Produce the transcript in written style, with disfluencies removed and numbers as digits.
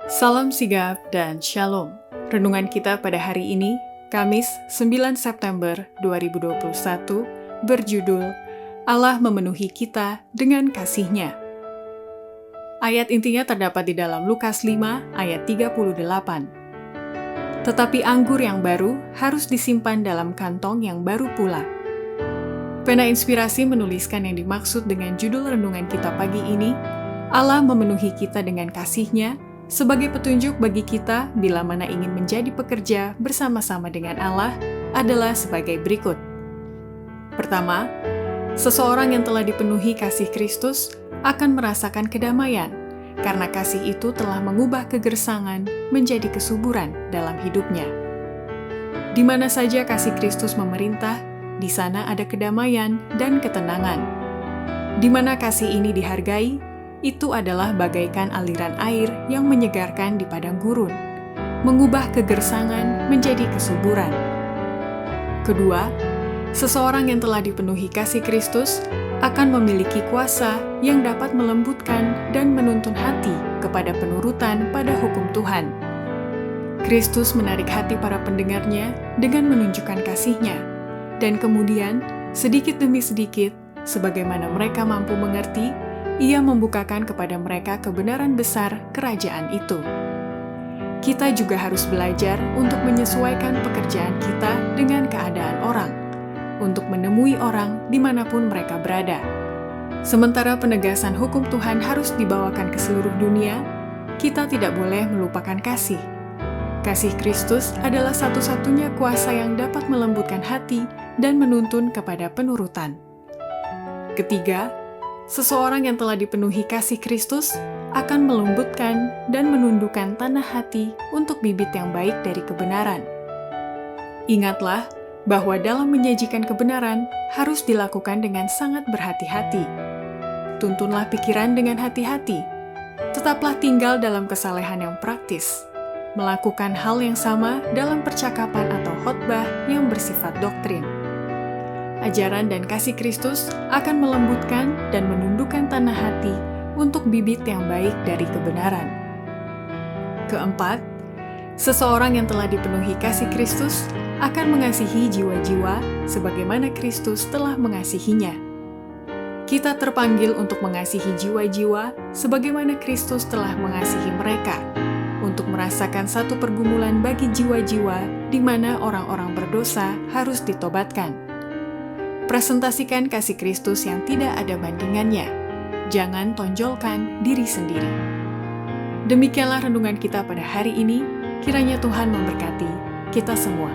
Salam sigap dan shalom. Renungan kita pada hari ini, Kamis 9 September 2021, berjudul Allah memenuhi kita dengan kasih-Nya. Ayat intinya terdapat di dalam Lukas 5 ayat 38. Tetapi anggur yang baru harus disimpan dalam kantong yang baru pula. Pena Inspirasi menuliskan yang dimaksud dengan judul renungan kita pagi ini, Allah memenuhi kita dengan kasih-Nya, sebagai petunjuk bagi kita bila mana ingin menjadi pekerja bersama-sama dengan Allah adalah sebagai berikut. Pertama, seseorang yang telah dipenuhi kasih Kristus akan merasakan kedamaian, karena kasih itu telah mengubah kegersangan menjadi kesuburan dalam hidupnya. Di mana saja kasih Kristus memerintah, di sana ada kedamaian dan ketenangan. Di mana kasih ini dihargai, itu adalah bagaikan aliran air yang menyegarkan di padang gurun, mengubah kegersangan menjadi kesuburan. Kedua, seseorang yang telah dipenuhi kasih Kristus akan memiliki kuasa yang dapat melembutkan dan menuntun hati kepada penurutan pada hukum Tuhan. Kristus menarik hati para pendengarnya dengan menunjukkan kasih-Nya, dan kemudian, sedikit demi sedikit, sebagaimana mereka mampu mengerti, Ia membukakan kepada mereka kebenaran besar kerajaan itu. Kita juga harus belajar untuk menyesuaikan pekerjaan kita dengan keadaan orang, untuk menemui orang dimanapun mereka berada. Sementara penegasan hukum Tuhan harus dibawakan ke seluruh dunia, kita tidak boleh melupakan kasih. Kasih Kristus adalah satu-satunya kuasa yang dapat melembutkan hati dan menuntun kepada penurutan. Ketiga, seseorang yang telah dipenuhi kasih Kristus akan melembutkan dan menundukkan tanah hati untuk bibit yang baik dari kebenaran. Ingatlah bahwa dalam menyajikan kebenaran harus dilakukan dengan sangat berhati-hati. Tuntunlah pikiran dengan hati-hati. Tetaplah tinggal dalam kesalehan yang praktis. Melakukan hal yang sama dalam percakapan atau khotbah yang bersifat doktrin. Ajaran dan kasih Kristus akan melembutkan dan menundukkan tanah hati untuk bibit yang baik dari kebenaran. Keempat, seseorang yang telah dipenuhi kasih Kristus akan mengasihi jiwa-jiwa sebagaimana Kristus telah mengasihinya. Kita terpanggil untuk mengasihi jiwa-jiwa sebagaimana Kristus telah mengasihi mereka, untuk merasakan satu pergumulan bagi jiwa-jiwa di mana orang-orang berdosa harus ditobatkan. Presentasikan kasih Kristus yang tidak ada bandingannya. Jangan tonjolkan diri sendiri. Demikianlah renungan kita pada hari ini. Kiranya Tuhan memberkati kita semua.